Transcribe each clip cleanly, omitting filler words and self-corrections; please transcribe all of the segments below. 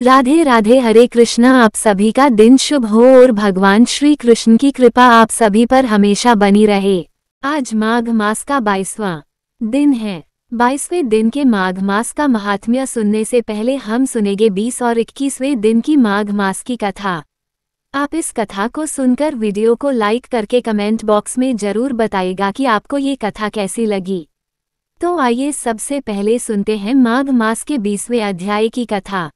राधे राधे, हरे कृष्णा। आप सभी का दिन शुभ हो और भगवान श्री कृष्ण की कृपा आप सभी पर हमेशा बनी रहे। आज माघ मास का 22वां दिन है। 22वें दिन के माघ मास का महात्म्य सुनने से पहले हम सुनेंगे 20 और 21वें दिन की माघ मास की कथा। आप इस कथा को सुनकर वीडियो को लाइक करके कमेंट बॉक्स में जरूर बताइएगा कि आपको ये कथा कैसी लगी। तो आइए सबसे पहले सुनते हैं माघ मास के 20वें अध्याय की कथा।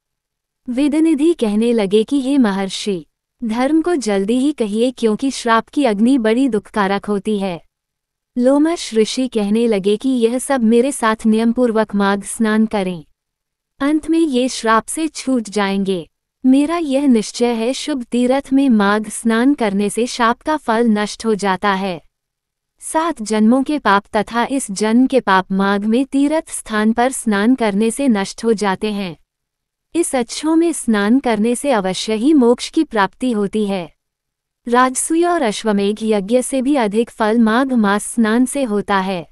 वेदनिधि कहने लगे कि हे महर्षि, धर्म को जल्दी ही कहिए क्योंकि श्राप की अग्नि बड़ी दुखकारक होती है। लोमश ऋषि कहने लगे कि यह सब मेरे साथ नियमपूर्वक माघ स्नान करें, अंत में ये श्राप से छूट जाएंगे। मेरा यह निश्चय है, शुभ तीर्थ में माघ स्नान करने से शाप का फल नष्ट हो जाता है। 7 जन्मों के पाप तथा इस जन्म के पाप माघ में तीर्थ स्थान पर स्नान करने से नष्ट हो जाते हैं। इस अच्छों में स्नान करने से अवश्य ही मोक्ष की प्राप्ति होती है। राजसूय और अश्वमेघ यज्ञ से भी अधिक फल माघ मास स्नान से होता है।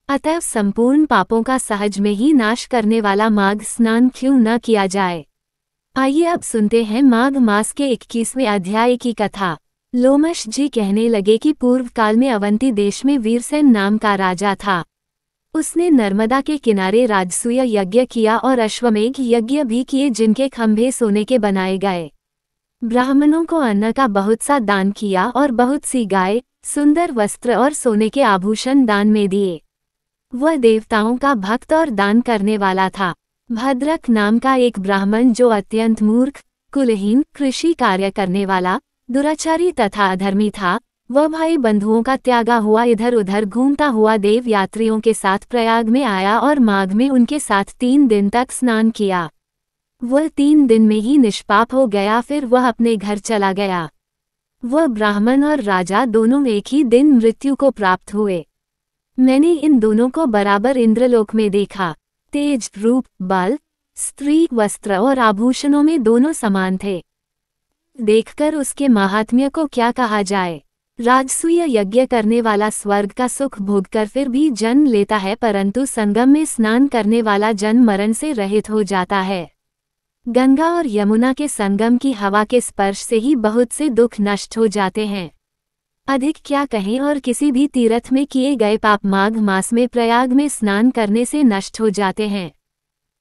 अतएव संपूर्ण पापों का सहज में ही नाश करने वाला माघ स्नान क्यों न किया जाए। आइए अब सुनते हैं माघ मास के 21वें अध्याय की कथा। लोमश जी कहने लगे कि पूर्व काल में अवंती देश में वीरसेन नाम का राजा था। उसने नर्मदा के किनारे राजसूय यज्ञ किया और अश्वमेघ यज्ञ भी किए, जिनके खंभे सोने के बनाए गए। ब्राह्मणों को अन्न का बहुत सा दान किया और बहुत सी गाय, सुंदर वस्त्र और सोने के आभूषण दान में दिए। वह देवताओं का भक्त और दान करने वाला था। भद्रक नाम का एक ब्राह्मण, जो अत्यंत मूर्ख, कुलहीन, कृषि कार्य करने वाला, दुराचारी तथा अधर्मी था, वह भाई बंधुओं का त्यागा हुआ इधर उधर घूमता हुआ देव यात्रियों के साथ प्रयाग में आया और माघ में उनके साथ 3 दिन तक स्नान किया। वह 3 दिन में ही निष्पाप हो गया, फिर वह अपने घर चला गया। वह ब्राह्मण और राजा दोनों एक ही दिन मृत्यु को प्राप्त हुए। मैंने इन दोनों को बराबर इंद्रलोक में देखा। तेज, रूप, बल, स्त्री, वस्त्र और आभूषणों में दोनों समान थे। देखकर उसके महात्म्य को क्या कहा जाए। राजसूय यज्ञ करने वाला स्वर्ग का सुख भोगकर फिर भी जन्म लेता है, परंतु संगम में स्नान करने वाला जन्म मरण से रहित हो जाता है। गंगा और यमुना के संगम की हवा के स्पर्श से ही बहुत से दुख नष्ट हो जाते हैं। अधिक क्या कहें, और किसी भी तीर्थ में किए गए पाप माघ मास में प्रयाग में स्नान करने से नष्ट हो जाते हैं।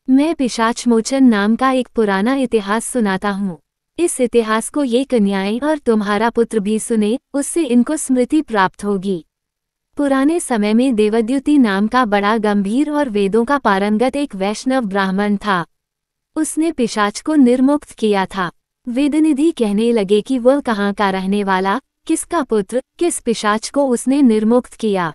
मैं पिशाच मोचन नाम का एक पुराना इतिहास सुनाता हूँ। इस इतिहास को ये कन्याएं और तुम्हारा पुत्र भी सुने, उससे इनको स्मृति प्राप्त होगी। पुराने समय में देवद्युति नाम का बड़ा गंभीर और वेदों का पारंगत एक वैष्णव ब्राह्मण था। उसने पिशाच को निर्मुक्त किया था। वेदनिधि कहने लगे कि वह कहाँ का रहने वाला, किसका पुत्र, किस पिशाच को उसने निर्मुक्त किया।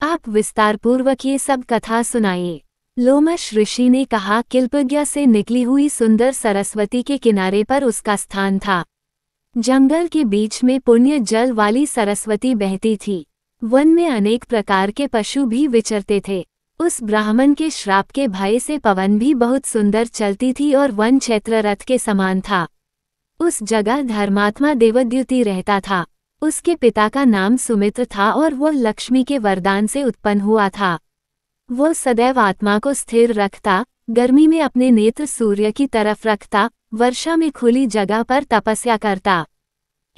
आप विस्तार पूर्वक ये सब कथा सुनाइए। लोमश ऋषि ने कहा, किल्पज्ञा से निकली हुई सुंदर सरस्वती के किनारे पर उसका स्थान था। जंगल के बीच में पुण्य जल वाली सरस्वती बहती थी। वन में अनेक प्रकार के पशु भी विचरते थे। उस ब्राह्मण के श्राप के भय से पवन भी बहुत सुंदर चलती थी और वन क्षेत्र रथ के समान था। उस जगह धर्मात्मा देवद्युति रहता था। उसके पिता का नाम सुमित्र था और वह लक्ष्मी के वरदान से उत्पन्न हुआ था। वह सदैव आत्मा को स्थिर रखता, गर्मी में अपने नेत्र सूर्य की तरफ रखता, वर्षा में खुली जगह पर तपस्या करता,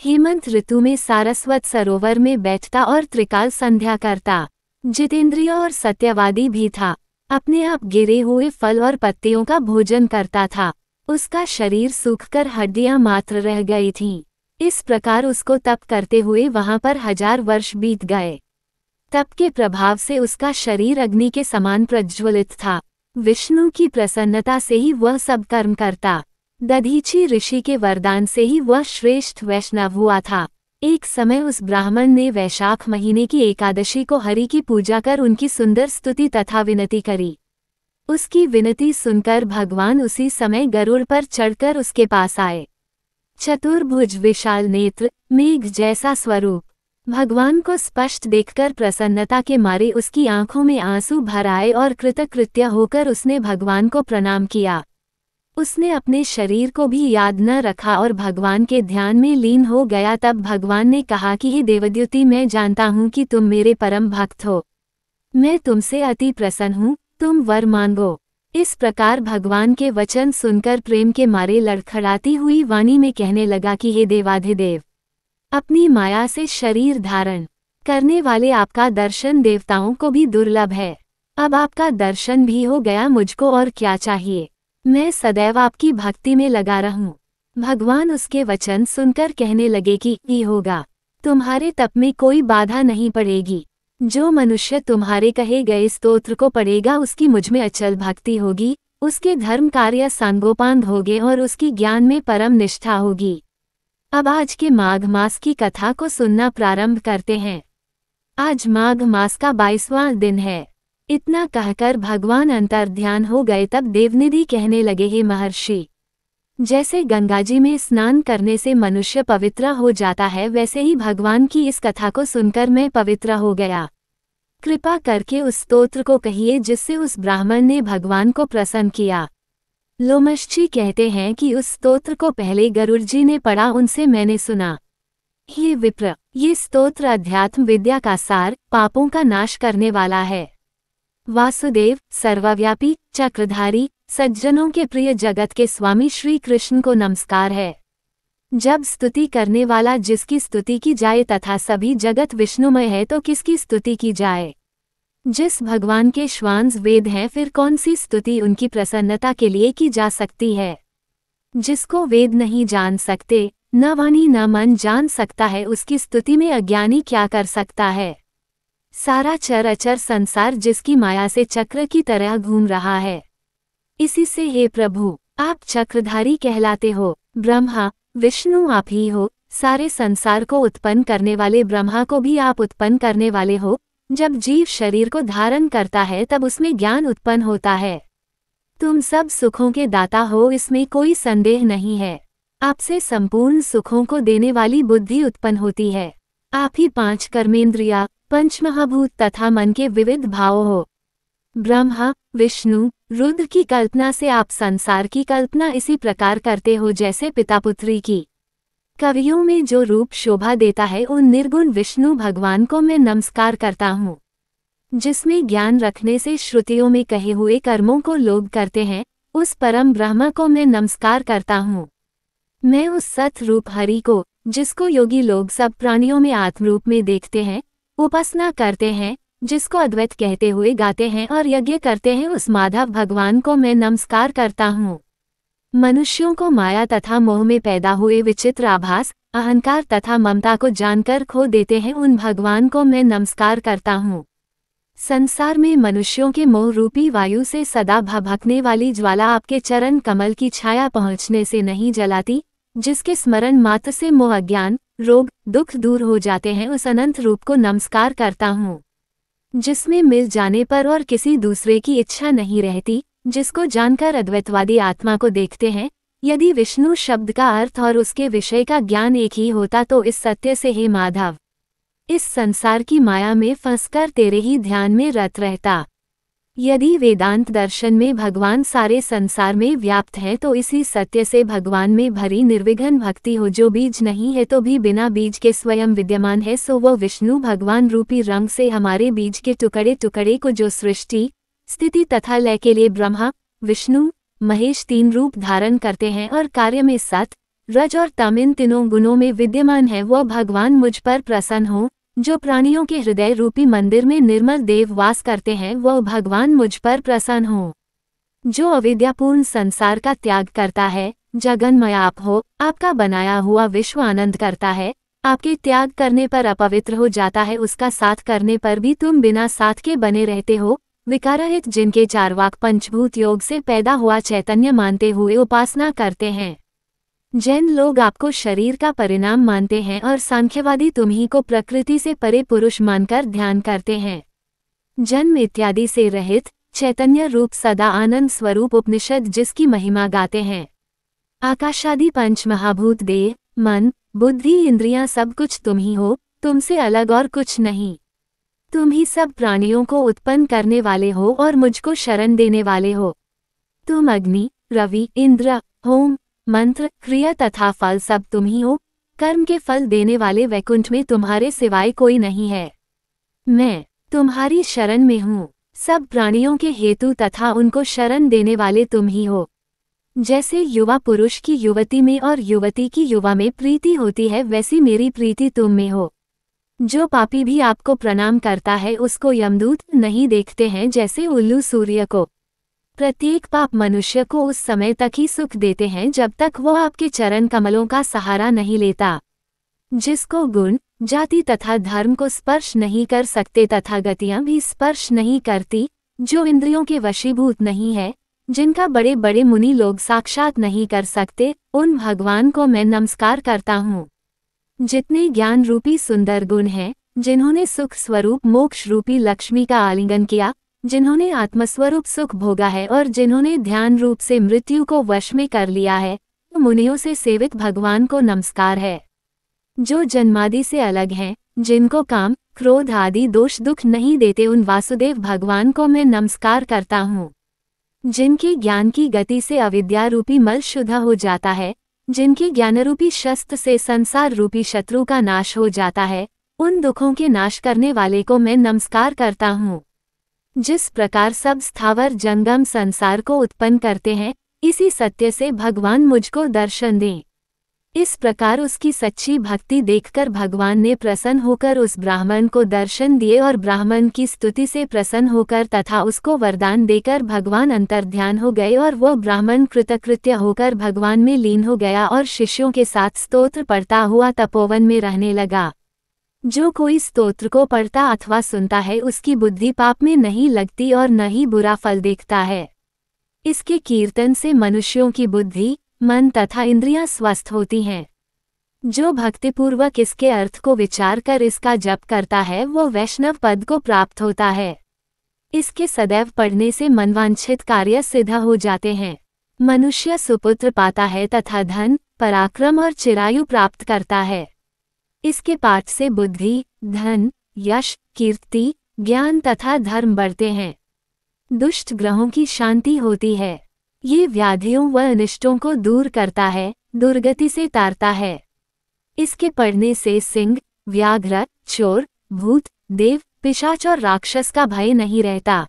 हेमंत ऋतु में सारस्वत सरोवर में बैठता और त्रिकाल संध्या करता। जितेंद्रिय और सत्यवादी भी था। अपने आप गिरे हुए फल और पत्तियों का भोजन करता था। उसका शरीर सूखकर हड्डियां मात्र रह गई थीं। इस प्रकार उसको तप करते हुए वहां पर 1000 वर्ष बीत गए। तप के प्रभाव से उसका शरीर अग्नि के समान प्रज्वलित था। विष्णु की प्रसन्नता से ही वह सब कर्म करता। दधीची ऋषि के वरदान से ही वह श्रेष्ठ वैष्णव हुआ था। एक समय उस ब्राह्मण ने वैशाख महीने की एकादशी को हरि की पूजा कर उनकी सुंदर स्तुति तथा विनती करी। उसकी विनती सुनकर भगवान उसी समय गरुड़ पर चढ़कर उसके पास आए। चतुर्भुज, विशाल नेत्र, मेघ जैसा स्वरूप। भगवान को स्पष्ट देखकर प्रसन्नता के मारे उसकी आंखों में आंसू भर आए और कृतकृत्य होकर उसने भगवान को प्रणाम किया। उसने अपने शरीर को भी याद न रखा और भगवान के ध्यान में लीन हो गया। तब भगवान ने कहा कि हे देवद्युति, मैं जानता हूँ कि तुम मेरे परम भक्त हो। मैं तुमसे अति प्रसन्न हूँ, तुम वर मांगो। इस प्रकार भगवान के वचन सुनकर प्रेम के मारे लड़खड़ाती हुई वाणी में कहने लगा कि हे देवाधिदेव, अपनी माया से शरीर धारण करने वाले आपका दर्शन देवताओं को भी दुर्लभ है। अब आपका दर्शन भी हो गया, मुझको और क्या चाहिए। मैं सदैव आपकी भक्ति में लगा रहूं। भगवान उसके वचन सुनकर कहने लगे कि ये होगा, तुम्हारे तप में कोई बाधा नहीं पड़ेगी। जो मनुष्य तुम्हारे कहे गए स्तोत्र को पढ़ेगा उसकी मुझमें अचल भक्ति होगी, उसके धर्म कार्य सांगोपांग होगे और उसकी ज्ञान में परम निष्ठा होगी। अब आज के माघ मास की कथा को सुनना प्रारंभ करते हैं। आज माघ मास का 22वां दिन है। इतना कहकर भगवान अंतर्ध्यान हो गए। तब देवनिधि कहने लगे, हे महर्षि, जैसे गंगाजी में स्नान करने से मनुष्य पवित्र हो जाता है, वैसे ही भगवान की इस कथा को सुनकर मैं पवित्र हो गया। कृपा करके उस स्तोत्र को कहिए जिससे उस ब्राह्मण ने भगवान को प्रसन्न किया। लोमशजी कहते हैं कि उस स्तोत्र को पहले गरुड़ जी ने पढ़ा, उनसे मैंने सुना। ये विप्र, ये स्तोत्र अध्यात्म विद्या का सार, पापों का नाश करने वाला है। वासुदेव, सर्वव्यापी, चक्रधारी, सज्जनों के प्रिय जगत के स्वामी श्री कृष्ण को नमस्कार है। जब स्तुति करने वाला जिसकी स्तुति की जाए तथा सभी जगत विष्णुमय है तो किसकी स्तुति की जाए। जिस भगवान के श्वांस वेद हैं, फिर कौन सी स्तुति उनकी प्रसन्नता के लिए की जा सकती है। जिसको वेद नहीं जान सकते, न वाणी न मन जान सकता है, उसकी स्तुति में अज्ञानी क्या कर सकता है। सारा चर अचर संसार जिसकी माया से चक्र की तरह घूम रहा है, इसी से हे प्रभु आप चक्रधारी कहलाते हो। ब्रह्मा विष्णु आप ही हो। सारे संसार को उत्पन्न करने वाले ब्रह्मा को भी आप उत्पन्न करने वाले हो। जब जीव शरीर को धारण करता है तब उसमें ज्ञान उत्पन्न होता है। तुम सब सुखों के दाता हो, इसमें कोई संदेह नहीं है। आपसे संपूर्ण सुखों को देने वाली बुद्धि उत्पन्न होती है। आप ही 5 कर्मेंद्रिया, पंचमहाभूत तथा मन के विविध भाव हो। ब्रह्मा विष्णु रुद्र की कल्पना से आप संसार की कल्पना इसी प्रकार करते हो जैसे पिता पुत्री की। कवियों में जो रूप शोभा देता है, उन निर्गुण विष्णु भगवान को मैं नमस्कार करता हूँ। जिसमें ज्ञान रखने से श्रुतियों में कहे हुए कर्मों को लोग करते हैं, उस परम ब्रह्म को मैं नमस्कार करता हूँ। मैं उस सत रूप हरि को, जिसको योगी लोग सब प्राणियों में आत्मरूप में देखते हैं, उपासना करते हैं, जिसको अद्वैत कहते हुए गाते हैं और यज्ञ करते हैं, उस माधव भगवान को मैं नमस्कार करता हूँ। मनुष्यों को माया तथा मोह में पैदा हुए विचित्र आभास, अहंकार तथा ममता को जानकर खो देते हैं, उन भगवान को मैं नमस्कार करता हूँ। संसार में मनुष्यों के मोह रूपी वायु से सदा भभकने वाली ज्वाला आपके चरण कमल की छाया पहुँचने से नहीं जलाती। जिसके स्मरण मात्र से मोह अज्ञान रोग दुख दूर हो जाते हैं, उस अनंत रूप को नमस्कार करता हूँ। जिसमें मिल जाने पर और किसी दूसरे की इच्छा नहीं रहती, जिसको जानकर अद्वैतवादी आत्मा को देखते हैं। यदि विष्णु शब्द का अर्थ और उसके विषय का ज्ञान एक ही होता तो इस सत्य से हे माधव, इस संसार की माया में फंसकर तेरे ही ध्यान में रत रहता। यदि वेदांत दर्शन में भगवान सारे संसार में व्याप्त है तो इसी सत्य से भगवान में भरी निर्विघ्न भक्ति हो। जो बीज नहीं है तो भी बिना बीज के स्वयं विद्यमान है, सो वो विष्णु भगवान रूपी रंग से हमारे बीज के टुकड़े टुकड़े को जो सृष्टि स्थिति तथा लय के लिए ब्रह्मा विष्णु महेश 3 रूप धारण करते हैं और कार्य में सत रज और तम इन तीनों गुणों में विद्यमान है, वह भगवान मुझ पर प्रसन्न हो। जो प्राणियों के हृदय रूपी मंदिर में निर्मल देव वास करते हैं, वह भगवान मुझ पर प्रसन्न हो। जो अविद्यापूर्ण संसार का त्याग करता है, जगन्मय आप हो, आपका बनाया हुआ विश्व आनंद करता है। आपके त्याग करने पर अपवित्र हो जाता है, उसका साथ करने पर भी तुम बिना साथ के बने रहते हो। विकाररहित जिनके चारवाक पंचभूत योग से पैदा हुआ चैतन्य मानते हुए उपासना करते हैं। जैन लोग आपको शरीर का परिणाम मानते हैं और सांख्यवादी तुम्ही को प्रकृति से परे पुरुष मानकर ध्यान करते हैं। जन्म इत्यादि से रहित चैतन्य रूप सदा आनंद स्वरूप उपनिषद जिसकी महिमा गाते हैं। आकाशादि पंच महाभूत देह मन बुद्धि इंद्रियां सब कुछ तुम ही हो, तुमसे अलग और कुछ नहीं। तुम ही सब प्राणियों को उत्पन्न करने वाले हो और मुझको शरण देने वाले हो। तुम अग्नि रवि इंद्र होम मंत्र क्रिया तथा फल सब तुम ही हो। कर्म के फल देने वाले वैकुंठ में तुम्हारे सिवाय कोई नहीं है। मैं तुम्हारी शरण में हूँ। सब प्राणियों के हेतु तथा उनको शरण देने वाले तुम ही हो। जैसे युवा पुरुष की युवती में और युवती की युवा में प्रीति होती है, वैसी मेरी प्रीति तुम में हो। जो पापी भी आपको प्रणाम करता है उसको यमदूत नहीं देखते हैं जैसे उल्लू सूर्य को। प्रत्येक पाप मनुष्य को उस समय तक ही सुख देते हैं जब तक वो आपके चरण कमलों का सहारा नहीं लेता। जिसको गुण, जाति तथा धर्म को स्पर्श नहीं कर सकते तथा गतियां भी स्पर्श नहीं करती, जो इंद्रियों के वशीभूत नहीं है, जिनका बड़े बड़े मुनि लोग साक्षात नहीं कर सकते, उन भगवान को मैं नमस्कार करता हूँ। जितने ज्ञान रूपी सुंदर गुण हैं, जिन्होंने सुख स्वरूप मोक्ष रूपी लक्ष्मी का आलिंगन किया, जिन्होंने आत्मस्वरूप सुख भोगा है और जिन्होंने ध्यान रूप से मृत्यु को वश में कर लिया है, तो मुनियों से सेवित भगवान को नमस्कार है। जो जन्मादि से अलग हैं, जिनको काम, क्रोध आदि दोष दुख नहीं देते, उन वासुदेव भगवान को मैं नमस्कार करता हूँ। जिनके ज्ञान की गति से अविद्या रूपी मल शुद्ध हो जाता है, जिनके ज्ञान रूपी शस्त्र से संसार रूपी शत्रु का नाश हो जाता है, उन दुखों के नाश करने वाले को मैं नमस्कार करता हूँ। जिस प्रकार सब स्थावर जंगम संसार को उत्पन्न करते हैं, इसी सत्य से भगवान मुझको दर्शन दें। इस प्रकार उसकी सच्ची भक्ति देखकर भगवान ने प्रसन्न होकर उस ब्राह्मण को दर्शन दिए और ब्राह्मण की स्तुति से प्रसन्न होकर तथा उसको वरदान देकर भगवान अंतर्ध्यान हो गए और वो ब्राह्मण कृतकृत्य होकर भगवान में लीन हो गया और शिष्यों के साथ स्तोत्र पढ़ता हुआ तपोवन में रहने लगा। जो कोई स्तोत्र को पढ़ता अथवा सुनता है उसकी बुद्धि पाप में नहीं लगती और न ही बुरा फल देखता है। इसके कीर्तन से मनुष्यों की बुद्धि, मन तथा इंद्रियां स्वस्थ होती हैं। जो भक्तिपूर्वक इसके अर्थ को विचार कर इसका जप करता है वो वैष्णव पद को प्राप्त होता है। इसके सदैव पढ़ने से मनवांछित कार्य सिद्ध हो जाते हैं। मनुष्य सुपुत्र पाता है तथा धन, पराक्रम और चिरायु प्राप्त करता है। इसके पाठ से बुद्धि, धन, यश, कीर्ति, ज्ञान तथा धर्म बढ़ते हैं। दुष्ट ग्रहों की शांति होती है। ये व्याधियों व अनिष्टों को दूर करता है, दुर्गति से तारता है। इसके पढ़ने से सिंह, व्याघ्र, चोर, भूत, देव, पिशाच और राक्षस का भय नहीं रहता।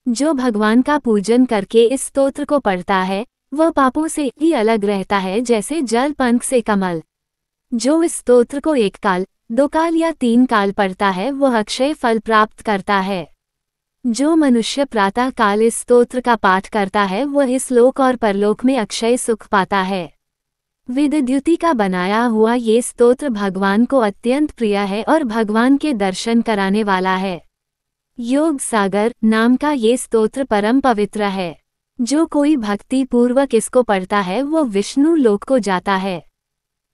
जो भगवान का पूजन करके इस स्तोत्र को पढ़ता है, वह पापों से ही अलग रहता है जैसे जल पंख से कमल। जो इस स्तोत्र को 1 काल, 2 काल या 3 काल पढ़ता है वह अक्षय फल प्राप्त करता है। जो मनुष्य प्रातः काल इस स्तोत्र का पाठ करता है वह इस लोक और परलोक में अक्षय सुख पाता है। विद्युति का बनाया हुआ ये स्तोत्र भगवान को अत्यंत प्रिय है और भगवान के दर्शन कराने वाला है। योग सागर नाम का ये स्तोत्र परम पवित्र है। जो कोई भक्ति पूर्वक इसको पढ़ता है वो विष्णु लोक को जाता है।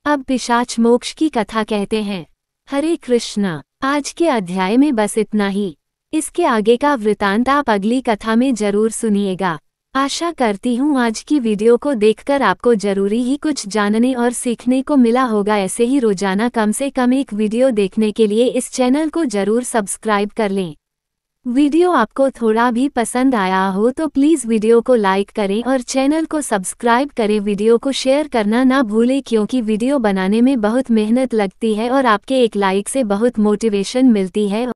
अब पिशाच मोक्ष की कथा कहते हैं। हरे कृष्णा। आज के अध्याय में बस इतना ही। इसके आगे का वृतांत आप अगली कथा में जरूर सुनिएगा। आशा करती हूँ आज की वीडियो को देखकर आपको जरूरी ही कुछ जानने और सीखने को मिला होगा। ऐसे ही रोजाना कम से कम एक वीडियो देखने के लिए इस चैनल को जरूर सब्सक्राइब कर लें। वीडियो आपको थोड़ा भी पसंद आया हो तो प्लीज़ वीडियो को लाइक करें और चैनल को सब्सक्राइब करें। वीडियो को शेयर करना ना भूलें क्योंकि वीडियो बनाने में बहुत मेहनत लगती है और आपके एक लाइक से बहुत मोटिवेशन मिलती है।